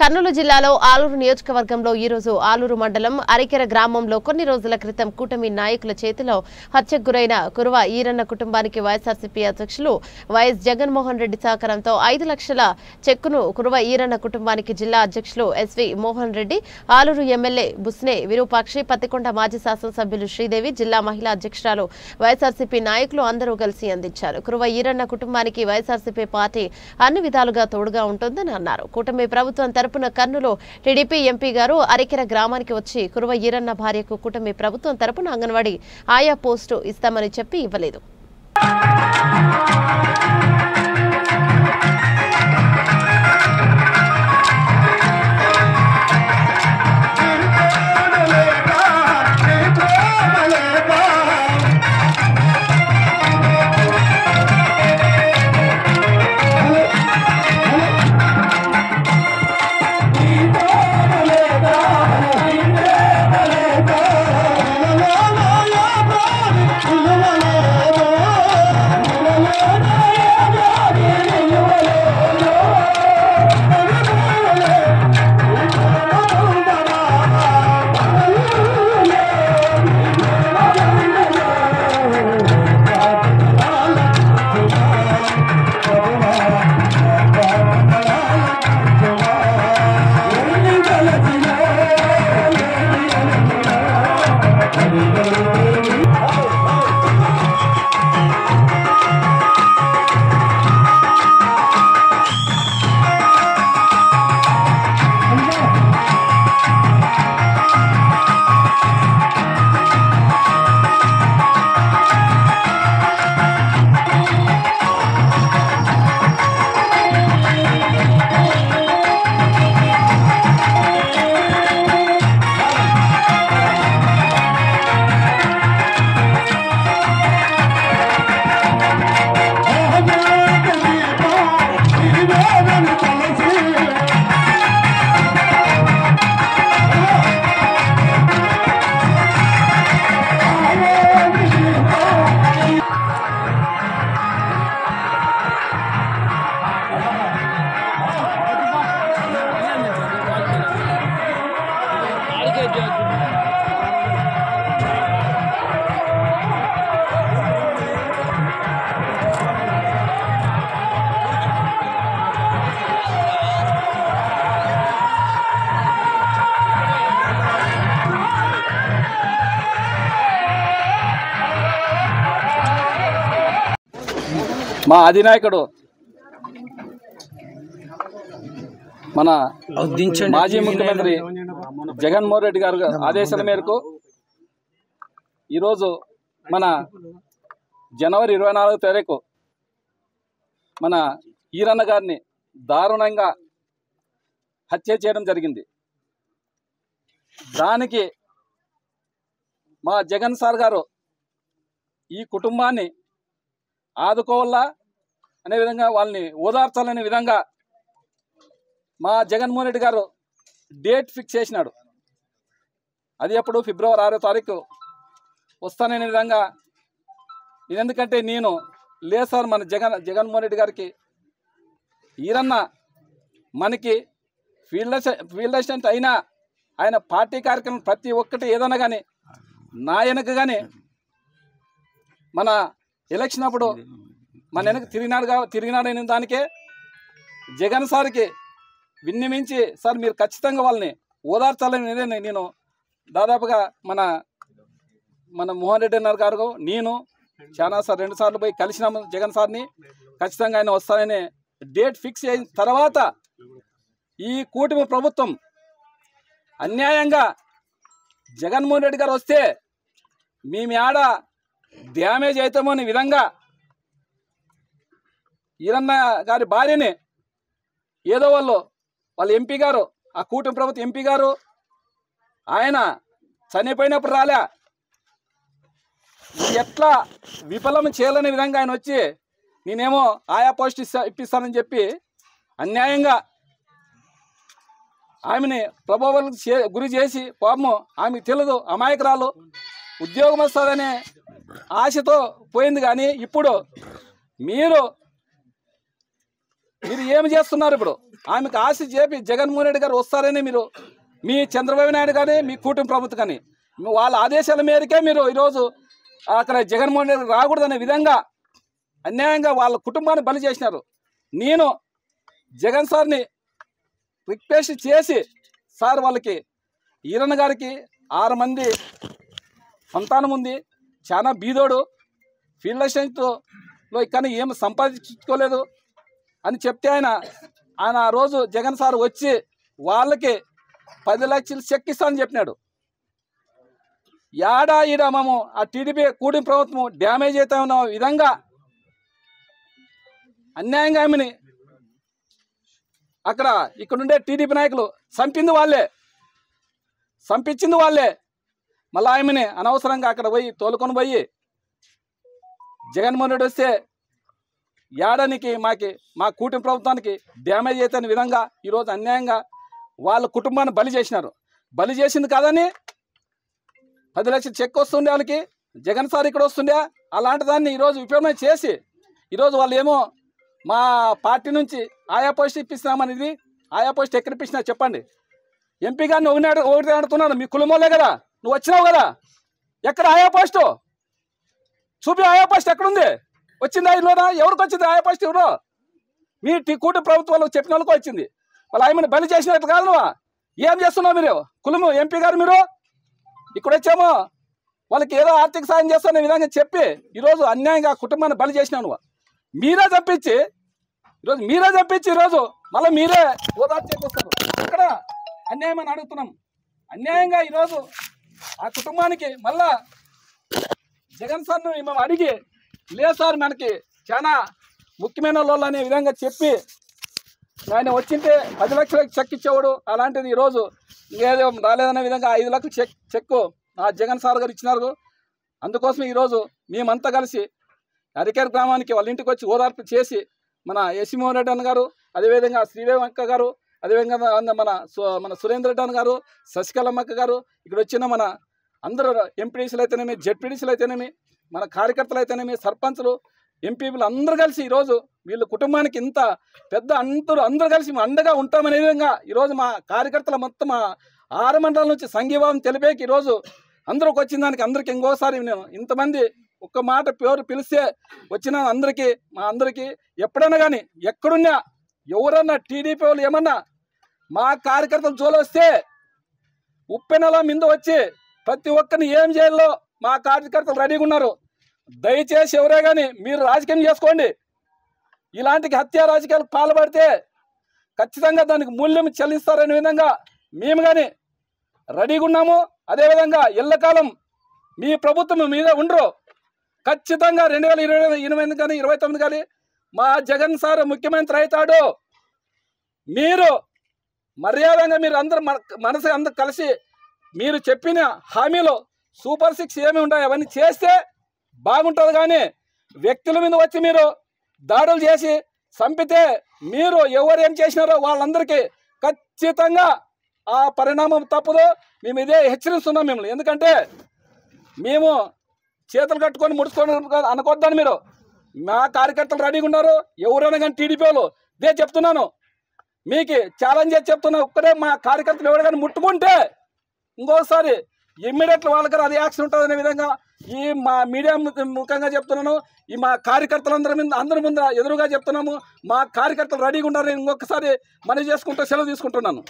కర్నూలు జిల్లాలో ఆలూరు నియోజకవర్గంలో ఈ రోజు ఆలూరు మండలం అరికెర గ్రామంలో కొన్ని రోజుల క్రితం కూటమి నాయకుల చేతిలో హత్యకు గురైన కురువ ఈరన్న కుటుంబానికి వైఎస్ఆర్సీపీ అధ్యక్షులు వైఎస్ జగన్మోహన్ రెడ్డి సహకారంతో 5 లక్షల చెక్కును కురువ ఈరన్న కుటుంబానికి జిల్లా అధ్యక్షులు ఎస్వి మోహన్ రెడ్డి, ఆలూరు ఎమ్మెల్యే బుస్నే విరూపాక్షి, పత్తికొండ మాజీ శాసనసభ్యులు శ్రీదేవి, జిల్లా మహిళా అధ్యక్షురాలు వైఎస్ఆర్సీపీ నాయకులు అందరూ కలిసి అందించారు. కురువ ఈరన్న కుటుంబానికి వైఎస్ఆర్సీపీ పార్టీ అన్ని విధాలుగా తోడుగా ఉంటుందని అన్నారు. కూటమి ప్రభుత్వం తరపున కర్నూలు టీడీపీ ఎంపీ గారు అరికెర గ్రామానికి వచ్చి కురువ ఈరన్న భార్యకు కూటమి ప్రభుత్వం తరపున అంగన్వాడీ ఆయా పోస్టు ఇస్తామని చెప్పి ఇవ్వలేదు. మా అధినాయకుడు మన మాజీ ముఖ్యమంత్రి జగన్మోహన్ రెడ్డి గారు ఆదేశాల మేరకు ఈరోజు మన జనవరి 24వ తారీఖు మన ఈరన్న గారిని దారుణంగా హత్య చేయడం జరిగింది. దానికి మా జగన్ సార్ గారు ఈ కుటుంబాన్ని ఆదుకోవాలా అనే విధంగా, వాళ్ళని ఓదార్చాలనే విధంగా మా జగన్మోహన్ రెడ్డి గారు డేట్ ఫిక్స్ చేసినాడు. అది ఎప్పుడు ఫిబ్రవరి 6వ తారీఖు వస్తాననే విధంగా. ఎందుకంటే నేను లేదు సార్, మన జగన్మోహన్ రెడ్డి గారికి ఈరన్న మనకి ఫీల్డ్ అసిస్టెంట్ అయినా ఆయన పార్టీ కార్యక్రమం ప్రతి ఒక్కటి ఏదన్నా కానీ నా వెనక కానీ మన ఎలక్షన్ అప్పుడు మన వెనక తిరిగినాడైన దానికే జగన్ సార్కి విన్నవించి, సార్ మీరు ఖచ్చితంగా వాళ్ళని ఓదార్చాలని నేను దాదాపుగా మన మోహన్ రెడ్డి అన్నారు గారు నేను చాలా సార్ 2 సార్లు పోయి కలిసినాము జగన్ సార్ని. ఖచ్చితంగా ఆయన వస్తానని డేట్ ఫిక్స్ అయిన తర్వాత ఈ కూటమి ప్రభుత్వం అన్యాయంగా జగన్మోహన్ రెడ్డి గారు వస్తే మేము ఆడ డ్యామేజ్ అవుతామో అనే విధంగా ఈరన్న గారి భార్యని ఏదో వాళ్ళ ఎంపీ గారు, ఆ కూటమి ప్రభుత్వం ఎంపీ గారు ఆయన చనిపోయినప్పుడు రాలే, ఎట్లా విఫలం చేయాలనే విధంగా ఆయన వచ్చి నేనేమో ఆయా పోస్ట్ ఇప్పిస్తానని చెప్పి అన్యాయంగా ఆమెని ప్రభావాలకు గురి చేసి, పాపము ఆమెకు తెలియదు, అమాయకురాలు, ఉద్యోగం వస్తుందనే ఆశతో పోయింది. కానీ ఇప్పుడు మీరు మీరు ఏమి చేస్తున్నారు? ఇప్పుడు ఆమెకు ఆశ చేపి జగన్మోహన్ రెడ్డి గారు వస్తారని మీరు మీ చంద్రబాబు నాయుడు కానీ మీ కూటమి ప్రభుత్వం కానీ వాళ్ళ ఆదేశాల మేరకే మీరు ఈరోజు అక్కడ జగన్మోహన్ రెడ్డి రాకూడదనే విధంగా అన్యాయంగా వాళ్ళ కుటుంబాన్ని బలి చేసినారు. నేను జగన్ సార్ని రిక్వెస్ట్ చేసి, సార్ వాళ్ళకి ఈరన్న గారికి 6 మంది సంతానం ఉంది, చాలా బీదోడు, ఫీల్డ్ అసిస్టెంట్లో కానీ ఏం సంపాదించుకోలేదు అని చెప్తే ఆయన ఆ రోజు జగన్ సార్ వచ్చి వాళ్ళకి 10 లక్షలు చెక్ ఇస్తానని చెప్పినాడు. ఈడ మేము ఆ టీడీపీ కూటమి ప్రభుత్వం డ్యామేజ్ అవుతా ఉన్న విధంగా అన్యాయంగా ఆమెని ఇక్కడుండే టీడీపీ నాయకులు చంపించింది వాళ్ళే. మళ్ళీ ఆమెని అనవసరంగా అక్కడ పోయి తోలుకొని పోయి జగన్మోహన్ రెడ్డి వస్తే ఏడానికి మా కూటమి ప్రభుత్వానికి డ్యామేజ్ అవుతున్న విధంగా ఈరోజు అన్యాయంగా వాళ్ళ కుటుంబాన్ని బలి చేసినారు. బలి చేసింది కాదని 10 లక్షలు చెక్ వస్తుండే వాళ్ళకి, జగన్ సార్ ఇక్కడ వస్తుండే, అలాంటి దాన్ని ఈరోజు విఫలమై చేసి ఈరోజు వాళ్ళు ఏమో మా పార్టీ నుంచి ఆయా పోస్ట్ ఇప్పిస్తున్నామనేది, ఆయా పోస్ట్ ఎక్కడ ఇప్పించినా చెప్పండి. ఎంపీ గారిని ఒకటి ఆడుతున్నాను, మీ కులమోలే కదా, నువ్వు వచ్చినావు కదా, ఎక్కడ ఆయా పోస్టు చూపి, ఆయా పోస్ట్ ఎక్కడుంది? వచ్చిందా ఇల్లునా? ఎవరికి వచ్చింది ఆయా పోస్ట్? ఎవరు? మీ కూటమి ప్రభుత్వాలు చెప్పిన వాళ్ళకి వచ్చింది. వాళ్ళు ఆయమని బలి చేసినట్టు కాదు. నువ్వు ఏం చేస్తున్నావు? మీరు కులము ఎంపీ గారు మీరు ఇక్కడ వచ్చామో వాళ్ళకి ఏదో ఆర్థిక సాయం చేస్తున్న విధంగా చెప్పి ఈరోజు అన్యాయంగా కుటుంబాన్ని బలి చేసినావు. నువ్వు మీరే చంపించి ఈరోజు మళ్ళీ మీరే ఓదార్చేకొస్తారు. ఇక్కడ అన్యాయం అని అడుగుతున్నాం. అన్యాయంగా ఈరోజు ఆ కుటుంబానికి మళ్ళా జగన్ సార్ను మేము అడిగి, లేదు సార్ మనకి చాలా ముఖ్యమైన వాళ్ళు అనే విధంగా చెప్పి ఆయన వచ్చింటే 10 లక్షలకు చెక్ ఇచ్చేవాడు. అలాంటిది ఈరోజు ఇంకేదో రాలేదనే విధంగా 5 లక్షలు చెక్కు ఆ జగన్ సార్ గారు ఇచ్చినారు. అందుకోసం ఈరోజు మేమంతా కలిసి అరికేర గ్రామానికి వాళ్ళ ఇంటికి వచ్చి ఓదార్పు చేసి మన ఎస్సీ మోహన్ రెడ్డి అన్న గారు, అదేవిధంగా శ్రీదేవి అక్క గారు, అదేవిధంగా మన సురేంద్ర రెడ్డి అన్న గారు, శశికళమ్మక్క గారు, ఇక్కడ వచ్చిన మన అందరూ ఎంపీడీసీలు అయితేనేమి, జెడ్పీడీసీలు అయితేనేమి, మన కార్యకర్తలు అయితేనేమి, సర్పంచులు, ఎంపీలు అందరూ కలిసి ఈరోజు వీళ్ళ కుటుంబానికి ఇంత పెద్ద అందరూ కలిసి అండగా ఉంటామనే విధంగా ఈరోజు మా కార్యకర్తల మొత్తం 6 మండలాల నుంచి సంఘీభావం తెలిపేకి ఈరోజు అందరికి వచ్చిన దానికి అందరికి ఇంకోసారి నేను ఇంతమంది ఒక్క మాట పేరు పిలిస్తే వచ్చిన అందరికీ ఎప్పుడైనా కానీ ఎక్కడున్నా ఎవరన్నా టీడీపీ వాళ్ళు ఏమన్నా మా కార్యకర్తలు జోలు వస్తే ఉప్పెనలా మీద వచ్చి ప్రతి ఒక్కరిని ఏం చేయాలో మా కార్యకర్తలు రెడీగా ఉన్నారు. దయచేసి ఎవరే కానీ మీరు రాజకీయం చేసుకోండి. ఇలాంటి హత్య రాజకీయాలకు పాల్పడితే ఖచ్చితంగా దానికి మూల్యం చెల్లిస్తారనే విధంగా మేము కానీ రెడీగా ఉన్నాము. అదేవిధంగా ఎల్లకాలం మీ ప్రభుత్వం మీద ఉండరు. ఖచ్చితంగా 2028 కానీ 29 కానీ మా జగన్ సార్ ముఖ్యమంత్రి అవుతాడు. మీరు మర్యాదగా మీరు అందరూ మనసు అందరు కలిసి మీరు చెప్పిన హామీలో సూపర్ 6 ఏమి ఉంటాయి అవన్నీ చేస్తే బాగుంటుంది. కానీ వ్యక్తుల మీద వచ్చి మీరు దాడులు చేసి చంపితే మీరు ఎవరు ఏం చేసినారో వాళ్ళందరికీ ఖచ్చితంగా ఆ పరిణామం తప్పదు. మేము ఇదే హెచ్చరిస్తున్నాం మిమ్మల్ని. ఎందుకంటే మేము చేతులు కట్టుకొని ముడుచుకొని అనుకోద్దాను. మీరు మా కార్యకర్తలు రెడీగా ఉన్నారు. ఎవరైనా కానీ టీడీపీ వాళ్ళు ఇదే చెప్తున్నాను, మీకు ఛాలెంజ్ చేసి చెప్తున్నా. ఒక్కడే మా కార్యకర్తలు ఎవరు కానీ ముట్టుకుంటే ఇంకోసారి ఇమ్మీడియట్లీ వాళ్ళకి అది యాక్షన్ ఉంటుంది అనే విధంగా ఈ మా మీడియా ముఖంగా చెప్తున్నాను. ఈ మా కార్యకర్తలందరి ముందు ఎదురుగా చెప్తున్నాము. మా కార్యకర్తలు రెడీగా ఉన్నారని ఇంకొకసారి మనవి చేసుకుంటూ సెలవు తీసుకుంటున్నాను.